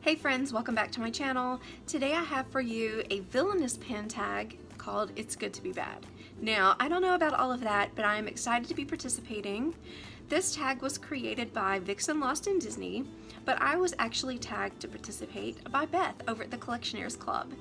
Hey friends, welcome back to my channel. Today I have for you a villainous pin tag called It's Good to Be Bad. Now, I don't know about all of that, but I am excited to be participating. This tag was created by Vixen Lost in Disney, but I was actually tagged to participate by Beth over at the Collectionaires Club.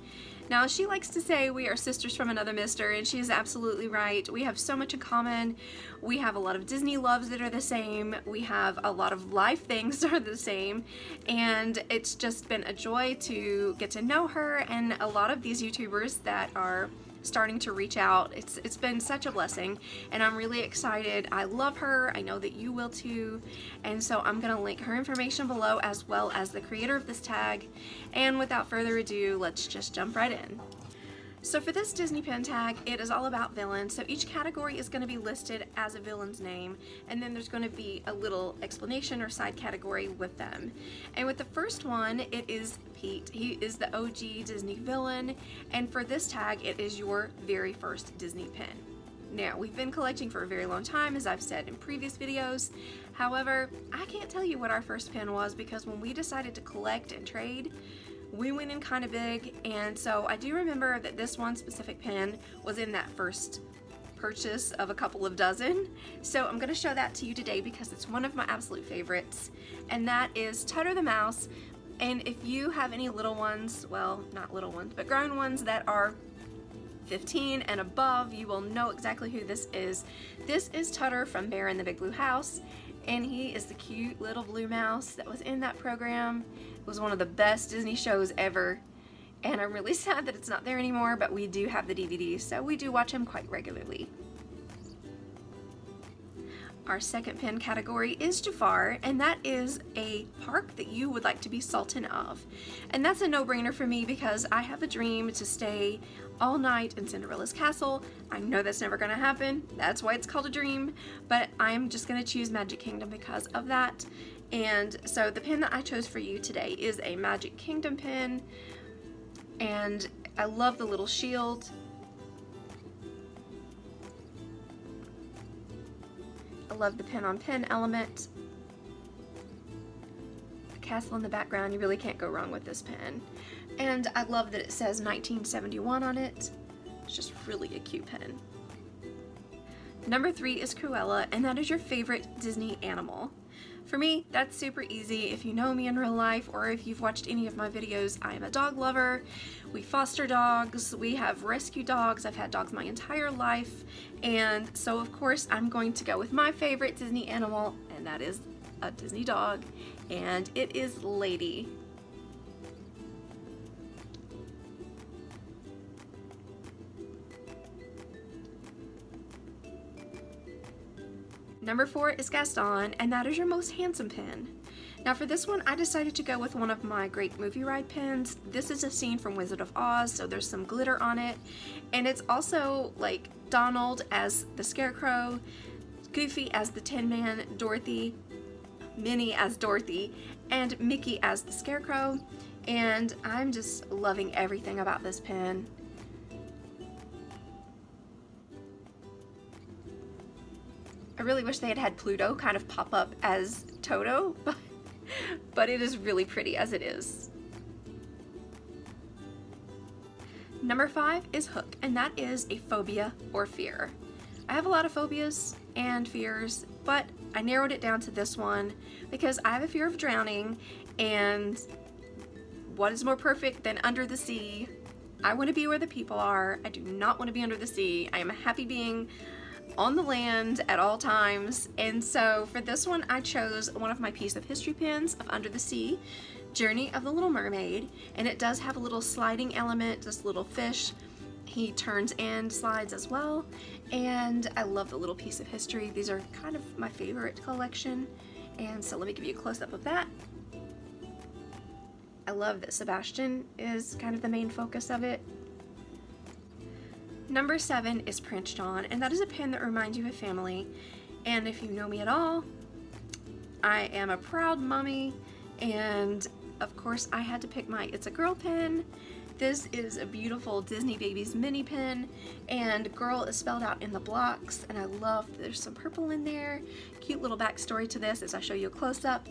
Now, she likes to say we are sisters from another mister, and she is absolutely right. We have so much in common. We have a lot of Disney loves that are the same. We have a lot of life things that are the same, and it's just been a joy to get to know her and a lot of these YouTubers that are starting to reach out. It's been such a blessing, and I'm really excited. I love her. I know that you will too, and so I'm gonna link her information below as well as the creator of this tag. And without further ado, let's just jump right in. So for this Disney pin tag, it is all about villains. So each category is going to be listed as a villain's name, and then there's going to be a little explanation or side category with them. And with the first one, it is Pete. He is the OG Disney villain, and for this tag, it is your very first Disney pin. Now, we've been collecting for a very long time, as I've said in previous videos. However, I can't tell you what our first pin was because when we decided to collect and trade, we went in kind of big, and so I do remember that this one specific pin was in that first purchase of a couple of dozen. So I'm going to show that to you today because it's one of my absolute favorites, and that is Tutter the Mouse. And if you have any little ones, well, not little ones, but grown ones that are 15 and above, you will know exactly who this is. This is Tutter from Bear in the Big Blue House, and he is the cute little blue mouse that was in that program. It was one of the best Disney shows ever, and I'm really sad that it's not there anymore, but we do have the DVD, so we do watch him quite regularly. Our second pin category is Jafar, and that is a park that you would like to be Sultan of. And that's a no-brainer for me because I have a dream to stay all night in Cinderella's castle. I know that's never going to happen. That's why it's called a dream, but I'm just going to choose Magic Kingdom because of that. And so the pin that I chose for you today is a Magic Kingdom pin, and I love the little shield. I love the pin-on-pin element. The castle in the background, you really can't go wrong with this pin. And I love that it says 1971 on it. It's just really a cute pin. Number 3 is Cruella, and that is your favorite Disney animal. For me, that's super easy. If you know me in real life or if you've watched any of my videos, I am a dog lover. We foster dogs, we have rescue dogs, I've had dogs my entire life, and so of course I'm going to go with my favorite Disney animal, and that is a Disney dog, and it is Lady. Number 4 is Gaston, and that is your most handsome pin. Now for this one, I decided to go with one of my Great Movie Ride pins. This is a scene from Wizard of Oz, so there's some glitter on it, and it's also like Donald as the Scarecrow, Goofy as the Tin Man, Dorothy, Minnie as Dorothy, and Mickey as the Scarecrow, and I'm just loving everything about this pin. I really wish they had had Pluto kind of pop up as Toto, but it is really pretty as it is. Number 5 is Hook, and that is a phobia or fear. I have a lot of phobias and fears, but I narrowed it down to this one because I have a fear of drowning, and what is more perfect than under the sea? I want to be where the people are. I do not want to be under the sea. I am a happy being on the land at all times, and so for this one I chose one of my piece of history pins of Under the Sea, Journey of the Little Mermaid, and it does have a little sliding element, this little fish. He turns and slides as well, and I love the little piece of history. These are kind of my favorite collection, and so let me give you a close-up of that. I love that Sebastian is kind of the main focus of it. Number 7 is Prince John, and that is a pin that reminds you of family. And if you know me at all, I am a proud mommy, and of course I had to pick my It's a Girl pin. This is a beautiful Disney Babies mini pin, and girl is spelled out in the blocks, and I love there's some purple in there. Cute little backstory to this as I show you a close-up.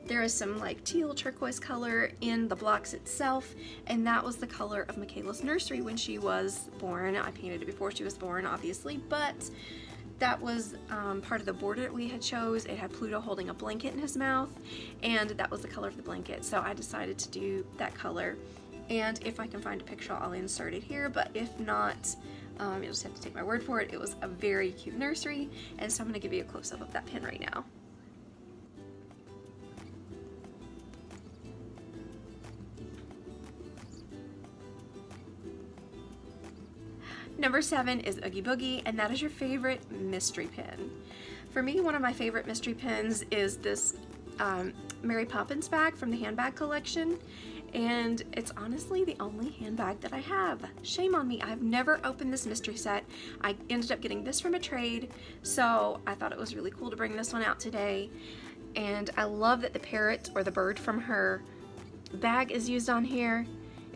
There is some like teal turquoise color in the blocks itself, and that was the color of Michaela's nursery when she was born. I painted it before she was born, obviously, but that was part of the border that we had chose. It had Pluto holding a blanket in his mouth, and that was the color of the blanket, so I decided to do that color. And if I can find a picture, I'll insert it here, but if not, you'll just have to take my word for it. It was a very cute nursery, and so I'm going to give you a close-up of that pin right now. Number 7 is Oogie Boogie, and that is your favorite mystery pin. For me, one of my favorite mystery pins is this Mary Poppins bag from the handbag collection, and it's honestly the only handbag that I have. Shame on me, I've never opened this mystery set. I ended up getting this from a trade, so I thought it was really cool to bring this one out today. And I love that the parrot or the bird from her bag is used on here.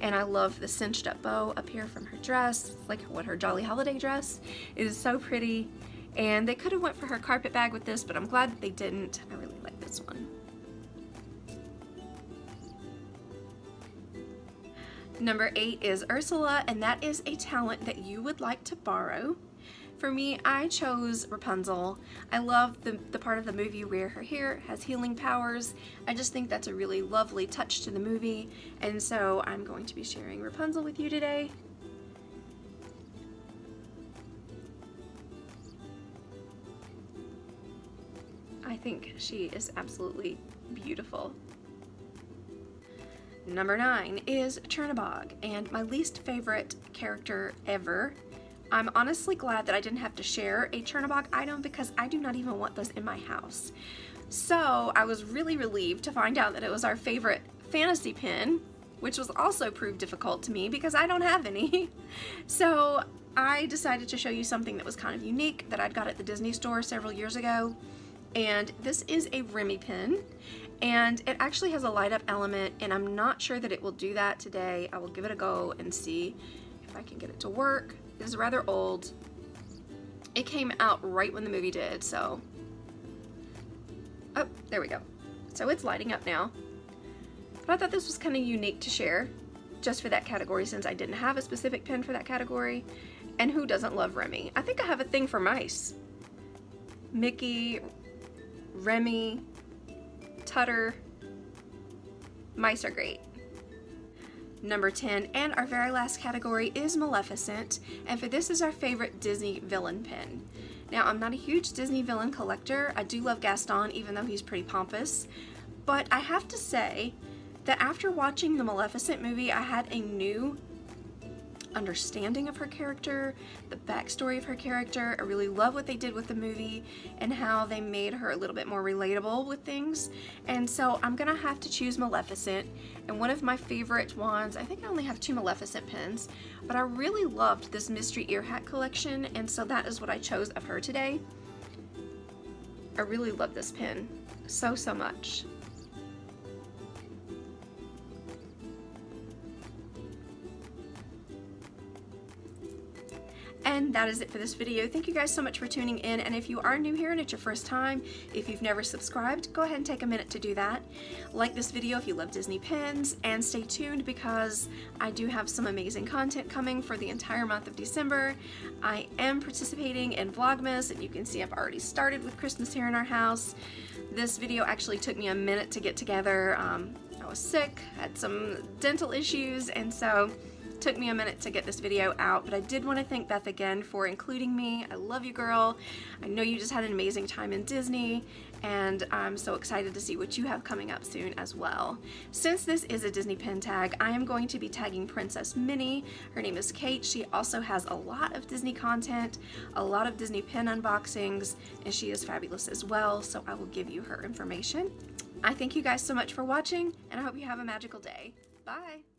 And I love the cinched up bow up here from her dress, like what her Jolly Holiday dress. It is so pretty. And they could have went for her carpet bag with this, but I'm glad that they didn't. I really like this one. Number 8 is Ursula, and that is a talent that you would like to borrow. For me, I chose Rapunzel. I love the part of the movie where her hair has healing powers. I just think that's a really lovely touch to the movie, and so I'm going to be sharing Rapunzel with you today. I think she is absolutely beautiful. Number 9 is Chernabog, and my least favorite character ever. I'm honestly glad that I didn't have to share a Chernabog item because I do not even want those in my house. So I was really relieved to find out that it was our favorite fantasy pin, which was also proved difficult to me because I don't have any. So I decided to show you something that was kind of unique that I'd got at the Disney store several years ago. And this is a Remy pin, and it actually has a light up element, and I'm not sure that it will do that today. I will give it a go and see if I can get it to work. It is rather old. It came out right when the movie did, so. Oh, there we go. So it's lighting up now. But I thought this was kind of unique to share, just for that category since I didn't have a specific pin for that category. And who doesn't love Remy? I think I have a thing for mice. Mickey, Remy, Tutter. Mice are great. Number 10, and our very last category is Maleficent, and for this is our favorite Disney villain pin. Now, I'm not a huge Disney villain collector. I do love Gaston, even though he's pretty pompous, but I have to say that after watching the Maleficent movie, I had a new understanding of her character, the backstory of her character. I really love what they did with the movie and how they made her a little bit more relatable with things. And so I'm gonna have to choose Maleficent. And one of my favorite ones, I think I only have 2 Maleficent pins, but I really loved this mystery ear hat collection, and so that is what I chose of her today. I really love this pin so much. And that is it for this video. Thank you guys so much for tuning in, and if you are new here and it's your first time, if you've never subscribed, go ahead and take a minute to do that. Like this video if you love Disney pins, and stay tuned because I do have some amazing content coming for the entire month of December. I am participating in Vlogmas, and you can see I've already started with Christmas here in our house. This video actually took me a minute to get together. I was sick, had some dental issues, and so took me a minute to get this video out, but I did want to thank Beth again for including me. I love you, girl. I know you just had an amazing time in Disney, and I'm so excited to see what you have coming up soon as well. Since this is a Disney pin tag, I am going to be tagging Princess Minnie. Her name is Kate. She also has a lot of Disney content, a lot of Disney pin unboxings, and she is fabulous as well, so I will give you her information. I thank you guys so much for watching, and I hope you have a magical day. Bye!